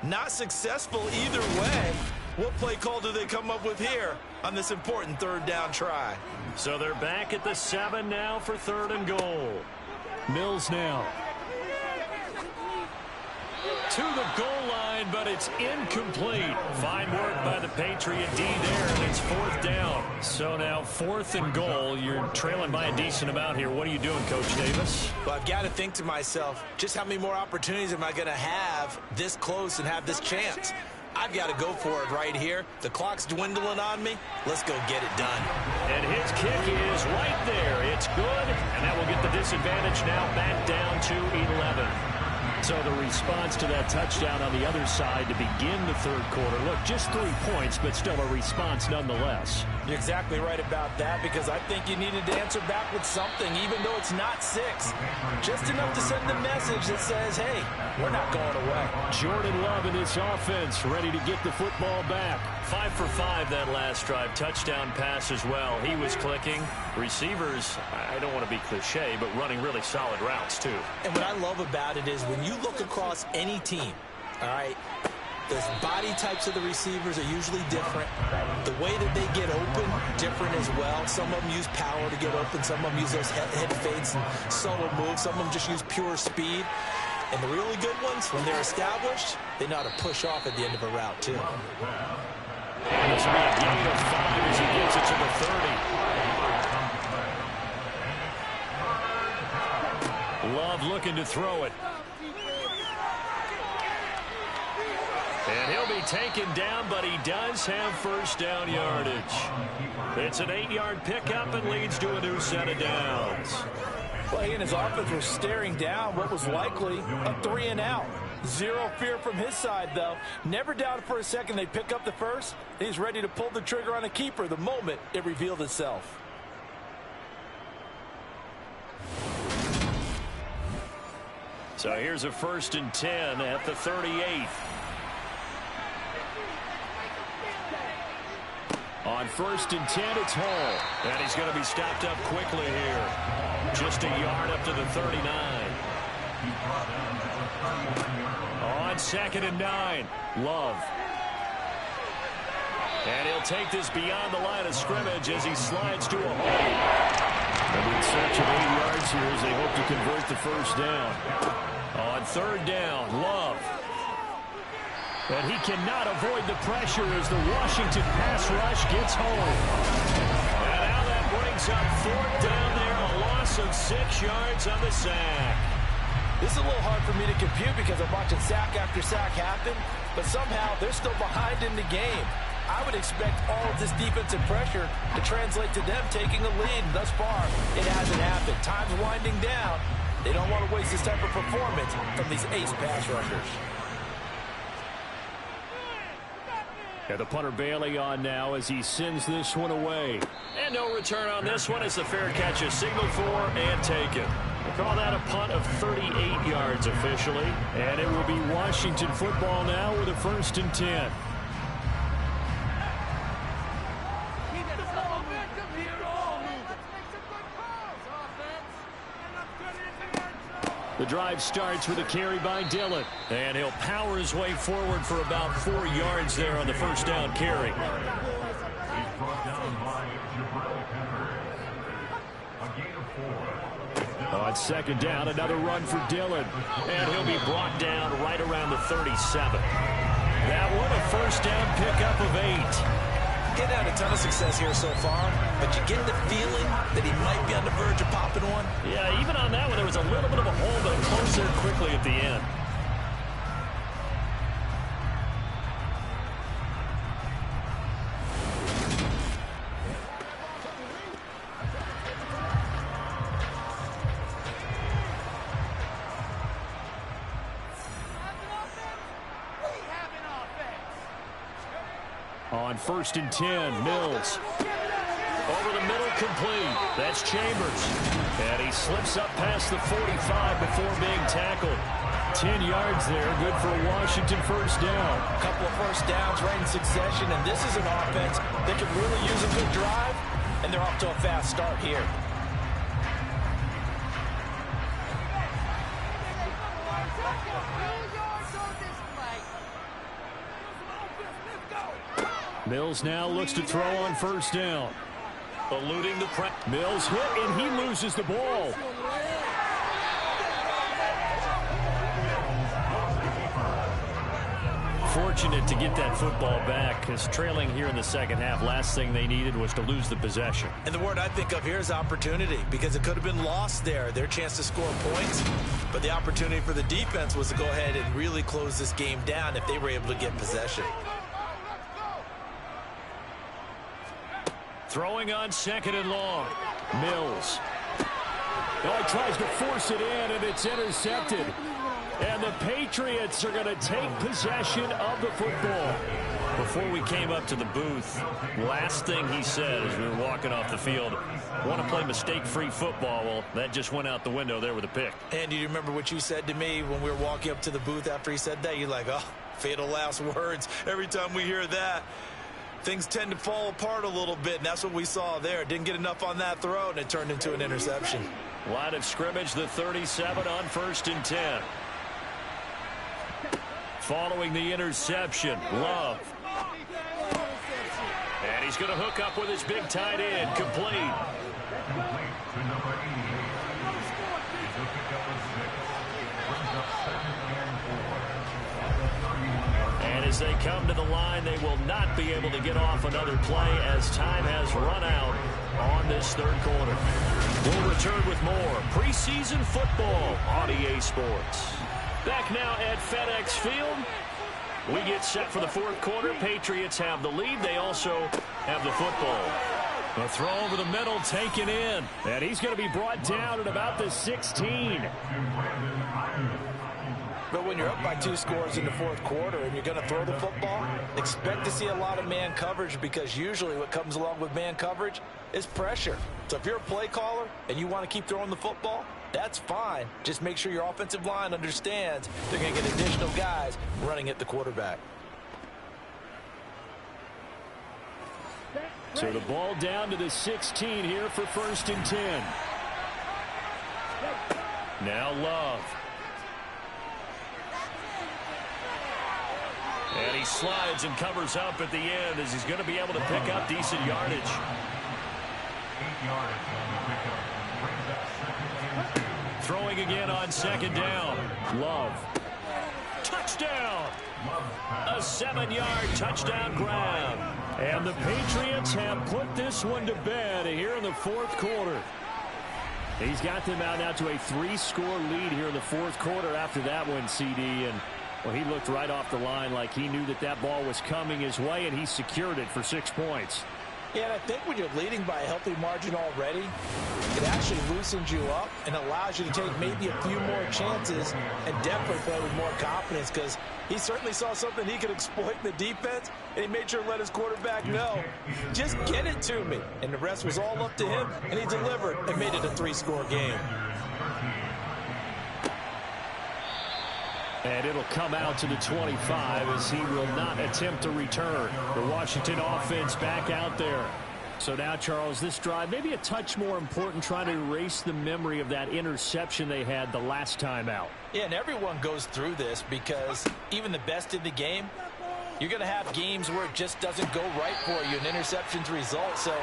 Not successful either way. What play call do they come up with here on this important 3rd down try? So they're back at the 7 now for 3rd and goal. Mills now. To the goal line, but it's incomplete. Fine work by the Patriot D there, and it's 4th down. So now 4th and goal. You're trailing by a decent amount here. What are you doing, Coach Davis? Well, I've got to think to myself, just how many more opportunities am I going to have this close and have this chance? I've got to go for it right here. The clock's dwindling on me. Let's go get it done. And his kick is right there. It's good, and that will get the disadvantage now back down to 11. So the response to that touchdown on the other side to begin the 3rd quarter. Look, just 3 points, but still a response nonetheless. You're exactly right about that because I think you needed to answer back with something, even though it's not 6. Just enough to send the message that says, hey, we're not going away. Jordan Love in this offense ready to get the football back. 5 for 5 that last drive. Touchdown pass as well. He was clicking. Receivers, I don't want to be cliche, but running really solid routes too. And what I love about it is when you look across any team, all right, the body types of the receivers are usually different. The way that they get open, different as well. Some of them use power to get open. Some of them use those head fakes and subtle moves. Some of them just use pure speed. And the really good ones, when they're established, they know how to push off at the end of a route too. And this will be a gain of to the 30. Love looking to throw it. And he'll be taken down, but he does have first down yardage. It's an 8-yard pickup and leads to a new set of downs. Well, he and his offense were staring down what was likely a 3-and-out. Zero fear from his side, though. Never doubted for a second they'd pick up the first. He's ready to pull the trigger on a keeper the moment it revealed itself. So here's a 1st and 10 at the 38. On 1st and 10, it's Hall. And he's going to be stopped up quickly here. Just a yard up to the 39. On 2nd and 9, Love. And he'll take this beyond the line of scrimmage as he slides to a hole. They'll be in search of 8 yards here as they hope to convert the first down. On 3rd down, Love. And he cannot avoid the pressure as the Washington pass rush gets home. And now that brings up 4th down there, a loss of 6 yards on the sack. This is a little hard for me to compute because I'm watching sack after sack happen, but somehow they're still behind in the game. I would expect all of this defensive pressure to translate to them taking a lead. Thus far, it hasn't happened. Time's winding down. They don't want to waste this type of performance from these ace pass rushers. Yeah, the punter Bailey on now as he sends this one away. And no return on this one as the fair catch is signaled for and taken. We'll call that a punt of 38 yards officially. And it will be Washington football now with a 1st and 10. The drive starts with a carry by Dillon. And he'll power his way forward for about 4 yards there on the first down carry. On 2nd down, another run for Dillon. And he'll be brought down right around the 37. That one a first down pickup of 8. Getting had a ton of success here so far, but you get the feeling that he might be on the verge of popping one. Yeah, even on that one, there was a little bit of a hole, but it closed there quickly at the end. On 1st and 10, Mills. Over the middle, complete. That's Chambers. And he slips up past the 45 before being tackled. 10 yards there, good for a Washington first down. A couple of first downs right in succession, and this is an offense that could really use a good drive, and they're off to a fast start here. Mills now looks to throw on first down. Eluding the press. Mills hit, and he loses the ball. Fortunate to get that football back, because trailing here in the second half, last thing they needed was to lose the possession. And the word I think of here is opportunity, because it could have been lost there, their chance to score points. But the opportunity for the defense was to go ahead and really close this game down if they were able to get possession. Throwing on 2nd and long. Mills. Oh, he tries to force it in, and it's intercepted. And the Patriots are going to take possession of the football. Before we came up to the booth, last thing he said as we were walking off the field, want to play mistake-free football. Well, that just went out the window there with a pick. And do you remember what you said to me when we were walking up to the booth after he said that? You're like, oh, fatal last words. Every time we hear that, things tend to fall apart a little bit, and that's what we saw there. Didn't get enough on that throw, and it turned into an interception. Line of scrimmage, the 37 on 1st and 10. Following the interception, Love. And he's going to hook up with his big tight end, complete. as they come to the line. They will not be able to get off another play as time has run out on this third quarter. We'll return with more preseason football on EA Sports. Back now at FedEx Field. We get set for the fourth quarter. Patriots have the lead. They also have the football. The throw over the middle taken in. And he's going to be brought down at about the 16. But when you're up by 2 scores in the fourth quarter and you're going to throw the football, expect to see a lot of man coverage, because usually what comes along with man coverage is pressure. So if you're a play caller and you want to keep throwing the football, that's fine. Just make sure your offensive line understands they're going to get additional guys running at the quarterback. So the ball down to the 16 here for 1st and 10. Now Love. And he slides and covers up at the end as he's going to be able to pick up decent yardage. Throwing again on 2nd down. Love. Touchdown! A 7-yard touchdown grab. And the Patriots have put this one to bed here in the fourth quarter. He's got them out now to a 3-score lead here in the fourth quarter after that one, CD. And well, he looked right off the line like he knew that that ball was coming his way, and he secured it for 6 points. Yeah, and I think when you're leading by a healthy margin already, it actually loosens you up and allows you to take maybe a few more chances and definitely play with more confidence, because he certainly saw something he could exploit in the defense, and he made sure to let his quarterback know, just get it to me. And the rest was all up to him, and he delivered and made it a 3-score game. And it'll come out to the 25 as he will not attempt to return. The Washington offense back out there. So now, Charles, this drive maybe a touch more important, trying to erase the memory of that interception they had the last time out. Yeah, and everyone goes through this, because even the best in the game, you're going to have games where it just doesn't go right for you, and interceptions result. So,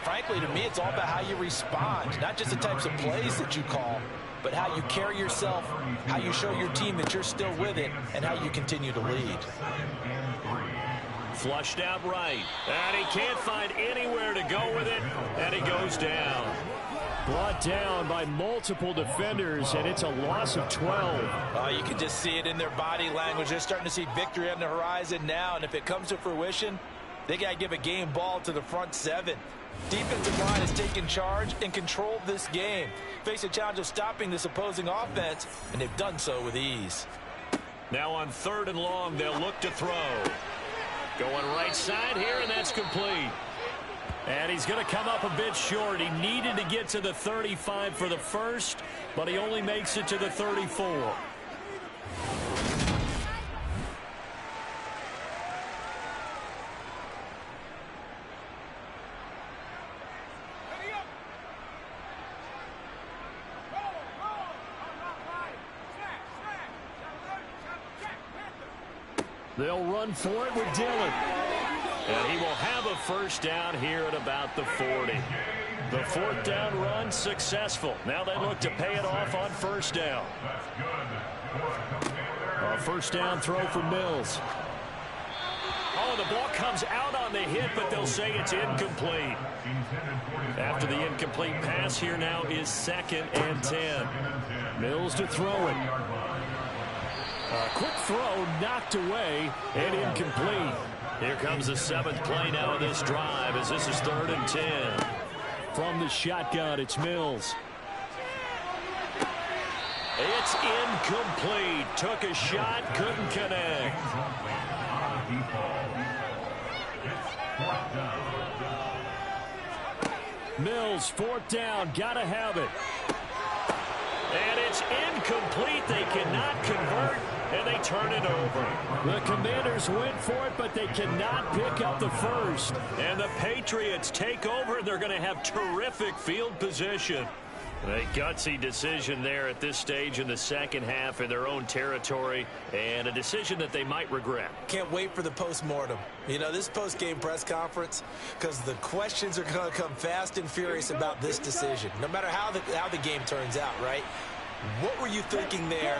frankly, to me, it's all about how you respond, not just the types of plays that you call, but how you carry yourself, how you show your team that you're still with it, and how you continue to lead. Flushed out right, and he can't find anywhere to go with it, and he goes down. Brought down by multiple defenders, and it's a loss of 12. You can just see it in their body language. They're starting to see victory on the horizon now, and if it comes to fruition, they got to give a game ball to the front 7. Defensive line has taken charge and controlled this game. Face a challenge of stopping this opposing offense, and they've done so with ease. Now on 3rd and long, they'll look to throw. Going right side here, and that's complete. And he's going to come up a bit short. He needed to get to the 35 for the first, but he only makes it to the 34. They'll run for it with Dillon. And he will have a first down here at about the 40. The 4th down run successful. Now they look to pay it off on 1st down. A first down throw for Mills. Oh, the ball comes out on the hit, but they'll say it's incomplete. After the incomplete pass, here now is 2nd and 10. Mills to throw it. A quick throw knocked away and incomplete. Here comes the 7th play now of this drive, as this is 3rd and 10. From the shotgun, it's Mills. It's incomplete. Took a shot, couldn't connect. Mills, 4th down, gotta have it. And it's incomplete. They cannot convert, and they turn it over. The Commanders went for it, but they cannot pick up the first. And the Patriots take over, and they're going to have terrific field position. A gutsy decision there at this stage in the second half in their own territory, and a decision that they might regret. Can't wait for the post-mortem. You know, this post-game press conference, because the questions are going to come fast and furious about this decision, no matter how the game turns out, right? What were you thinking there?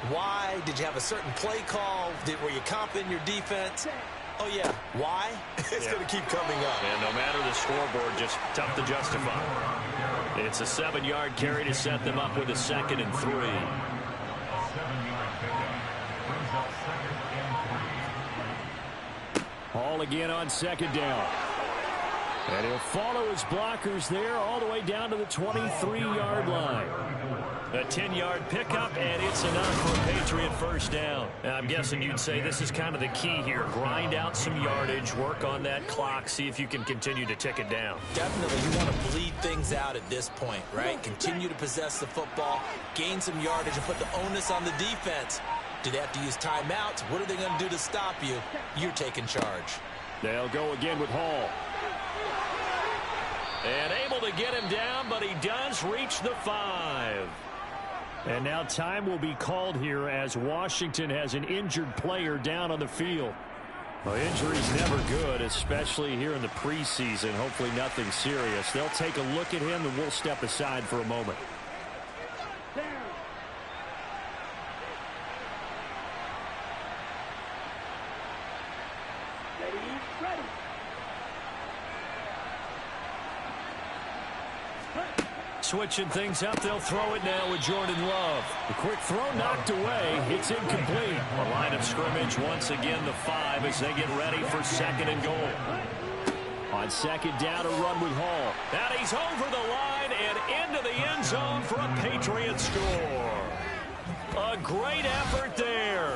Why? Did you have a certain play call? Were you confident in your defense? Oh, yeah. Why? It's going to keep coming up. And no matter the scoreboard, just tough to justify. It's a 7-yard carry to set them up with a 2nd and 3. Hall again on 2nd down. And he'll follow his blockers there all the way down to the 23-yard line. A 10-yard pickup, and it's enough for a Patriot first down. I'm guessing you'd say this is kind of the key here. Grind out some yardage, work on that clock, see if you can continue to tick it down. Definitely, you want to bleed things out at this point, right? Continue to possess the football, gain some yardage, and put the onus on the defense. Do they have to use timeouts? What are they going to do to stop you? You're taking charge. They'll go again with Hall. And able to get him down, but he does reach the 5. And now time will be called here as Washington has an injured player down on the field. Well, injury's never good, especially here in the preseason. Hopefully nothing serious. They'll take a look at him, and we'll step aside for a moment. Switching things up, they'll throw it now with Jordan Love. The quick throw knocked away. It's incomplete. A line of scrimmage, once again the 5 as they get ready for 2nd and goal. On 2nd down, a run with Hall. And he's over the line and into the end zone for a Patriot score. A great effort there.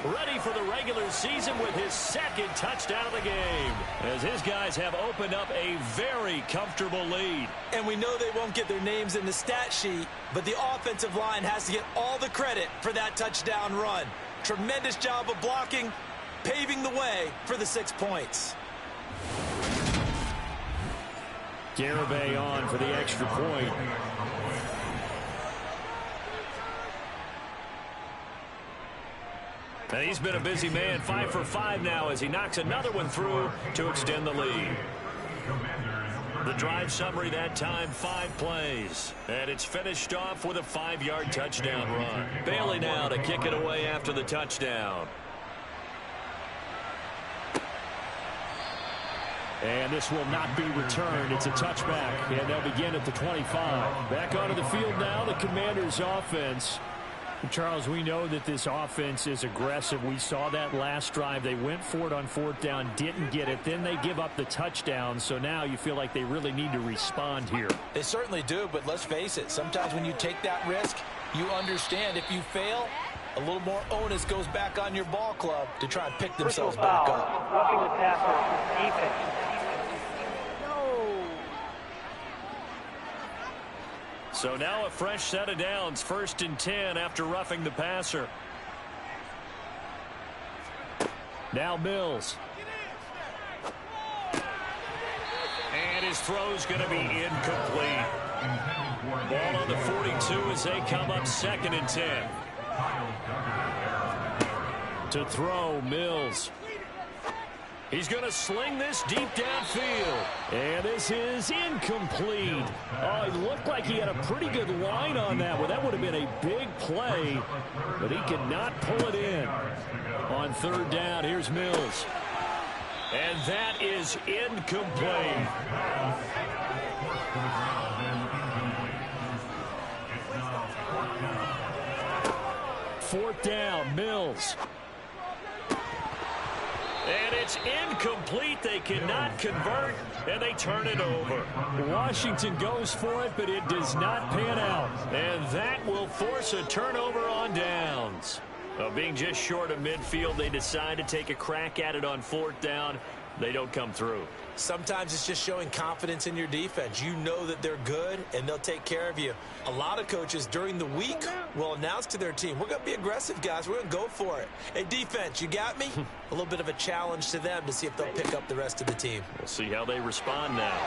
Ready for the regular season with his 2nd touchdown of the game, as his guys have opened up a very comfortable lead. And we know they won't get their names in the stat sheet, but the offensive line has to get all the credit for that touchdown run. Tremendous job of blocking, paving the way for the 6 points. Garibay on for the extra point. And he's been a busy man, 5 for 5 now as he knocks another one through to extend the lead. The drive summary that time, 5 plays. And it's finished off with a 5-yard touchdown run. Bailey now to kick it away after the touchdown. And this will not be returned. It's a touchback, and they'll begin at the 25. Back onto the field now, the Commanders' offense. Charles, we know that this offense is aggressive. We saw that last drive. They went for it on 4th down, didn't get it. Then they give up the touchdown. So now you feel like they really need to respond here. They certainly do, but let's face it. Sometimes when you take that risk, you understand if you fail, a little more onus goes back on your ball club to try and pick themselves back up. Roughing the passer, defense. So now a fresh set of downs, 1st and 10 after roughing the passer. Now Mills. And his throw's going to be incomplete. Ball on the 42 as they come up 2nd and 10. To throw, Mills. He's going to sling this deep downfield. And this is incomplete. Oh, it looked like he had a pretty good line on that one. That would have been a big play, but he could not pull it in. On 3rd down, here's Mills. And that is incomplete. Fourth down, Mills. And it's incomplete. They cannot convert, and they turn it over. Washington goes for it, but it does not pan out. And that will force a turnover on downs. Being just short of midfield, they decide to take a crack at it on 4th down. They don't come through. Sometimes it's just showing confidence in your defense. You know that they're good, and they'll take care of you. A lot of coaches during the week will announce to their team, we're going to be aggressive, guys. We're going to go for it. Hey, defense, you got me? A little bit of a challenge to them to see if they'll pick up the rest of the team. We'll see how they respond now.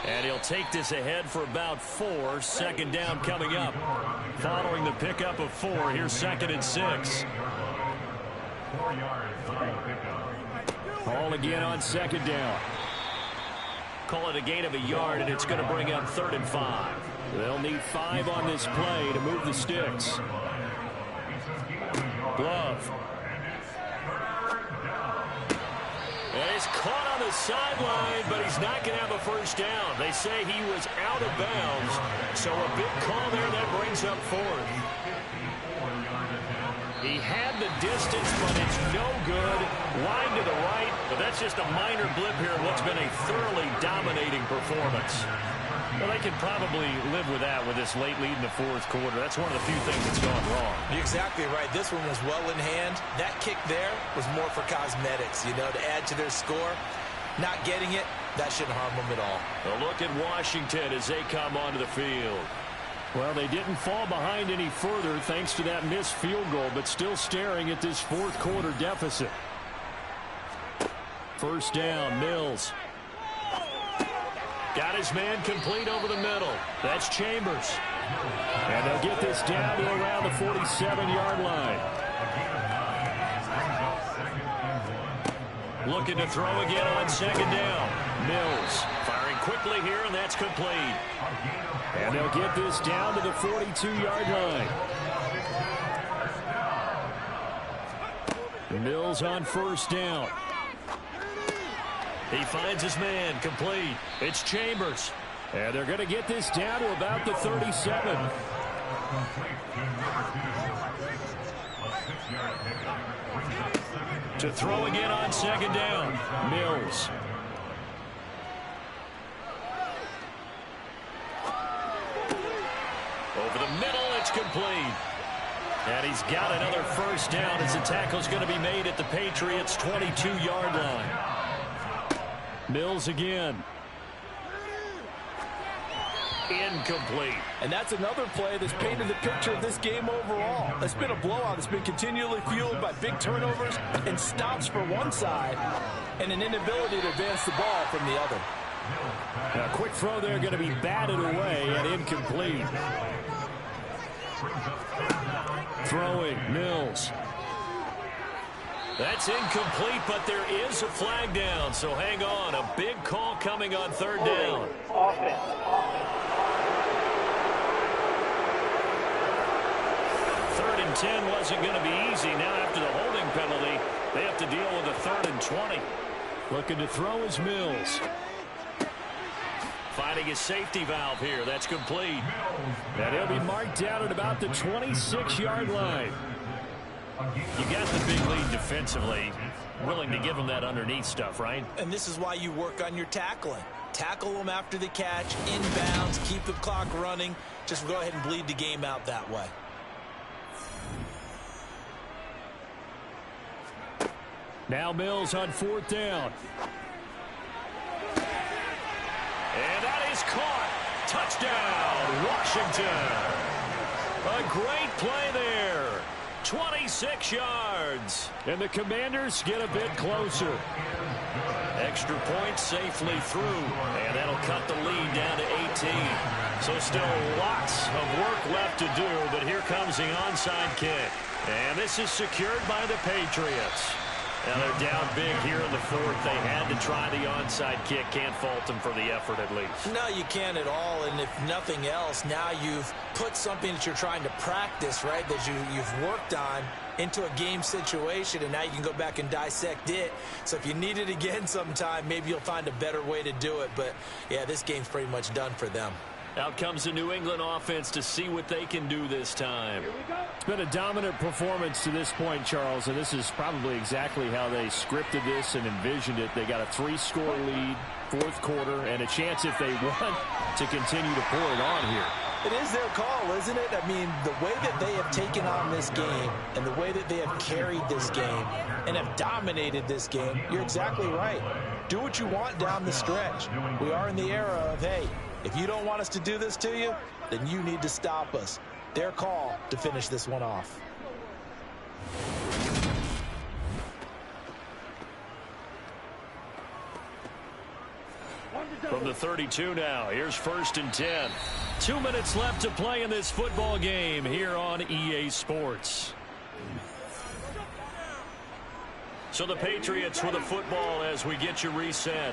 And he'll take this ahead for about 4. 2nd down coming up. Following the pickup of 4, here's 2nd and 6. 4 yards on the pickup. Ball again on 2nd down. Call it a gain of a yard, and it's going to bring up 3rd and 5. They'll need 5 on this play to move the sticks. Glove. And he's caught on the sideline, but he's not going to have a first down. They say he was out of bounds, so a big call there that brings up fourth. He had the distance, but it's no good. Wide to the right, but that's just a minor blip here in what's been a thoroughly dominating performance. Well, they can probably live with that with this late lead in the fourth quarter. That's one of the few things that's gone wrong. You're exactly right. This one was well in hand. That kick there was more for cosmetics, to add to their score. Not getting it, that shouldn't harm them at all. A look at Washington as they come onto the field. Well, they didn't fall behind any further thanks to that missed field goal, but still staring at this fourth quarter deficit. First down, Mills. Got his man complete over the middle. That's Chambers. And they'll get this down to around the 47-yard line. Looking to throw again on second down. Mills firing quickly here, and that's complete. And they'll get this down to the 42-yard line. Mills on first down. He finds his man complete. It's Chambers. And they're going to get this down to about the 37. To throw again on second down. Mills. Over the middle, it's complete. And he's got another first down as the tackle's going to be made at the Patriots' 22-yard line. Mills again. Incomplete. And that's another play that's painted the picture of this game overall. It's been a blowout. It's been continually fueled by big turnovers and stops for one side and an inability to advance the ball from the other. A quick throw there going to be batted away and incomplete. Throwing, Mills. That's incomplete, but there is a flag down, so hang on. A big call coming on third down. Third and 10 wasn't going to be easy. Now after the holding penalty, they have to deal with a 3rd and 20. Looking to throw is Mills. Finding his safety valve here. That's complete. And he'll be marked down at about the 26-yard line. You got the big lead defensively. Willing to give them that underneath stuff, right? And this is why you work on your tackling. Tackle them after the catch, inbounds, keep the clock running. Just go ahead and bleed the game out that way. Now Mills on 4th down. And that is caught. Touchdown, Washington. A great play there. 26 yards. And the Commanders get a bit closer. Extra point safely through. And that'll cut the lead down to 18. So still lots of work left to do, but here comes the onside kick. And this is secured by the Patriots. Now they're down big here in the 4th. They had to try the onside kick. Can't fault them for the effort at least. No, you can't at all. And if nothing else, now you've put something that you're trying to practice, right, that you've worked on into a game situation, and now you can go back and dissect it. So if you need it again sometime, maybe you'll find a better way to do it. But, yeah, this game's pretty much done for them. Out comes the New England offense to see what they can do this time. It's been a dominant performance to this point, Charles, and this is probably exactly how they scripted this and envisioned it. They got a 3-score lead, 4th quarter, and a chance if they want to continue to pour it on here. It is their call, isn't it? I mean, the way that they have taken on this game and the way that they have carried this game and have dominated this game, you're exactly right. Do what you want down the stretch. We are in the era of, hey, if you don't want us to do this to you, then you need to stop us. Their call to finish this one off. From the 32 now, here's 1st and 10. 2 minutes left to play in this football game here on EA Sports. So the Patriots with the football as we get you reset.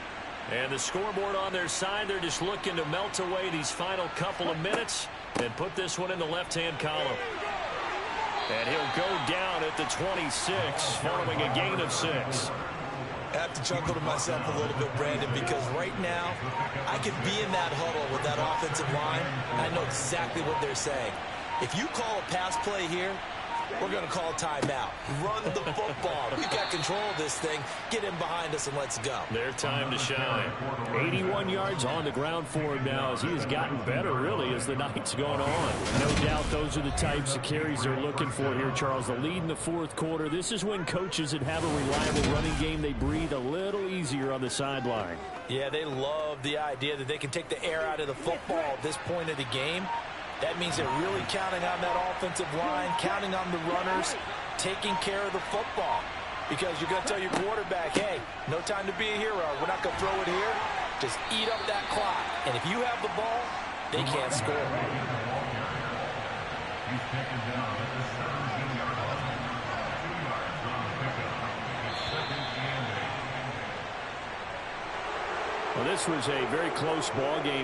And the scoreboard on their side, they're just looking to melt away these final couple of minutes and put this one in the left-hand column. And he'll go down at the 26 following a gain of 6. I have to chuckle to myself a little bit, Brandon, because right now I could be in that huddle with that offensive line. I know exactly what they're saying. If you call a pass play here, we're going to call a timeout. Run the football. We've got control of this thing. Get him behind us and let's go. Their time to shine. 81 yards on the ground for him now as he has gotten better, really, as the night's gone on. No doubt those are the types of carries they're looking for here, Charles. The lead in the fourth quarter. This is when coaches that have a reliable running game, they breathe a little easier on the sideline. Yeah, they love the idea that they can take the air out of the football at this point of the game. That means they're really counting on that offensive line, counting on the runners, taking care of the football. Because you're going to tell your quarterback, hey, no time to be a hero. We're not going to throw it here. Just eat up that clock. And if you have the ball, they can't score. He's taken down at the 17-yard line. 2 yards on the pickup. Second and 8. Well, this was a very close ball game.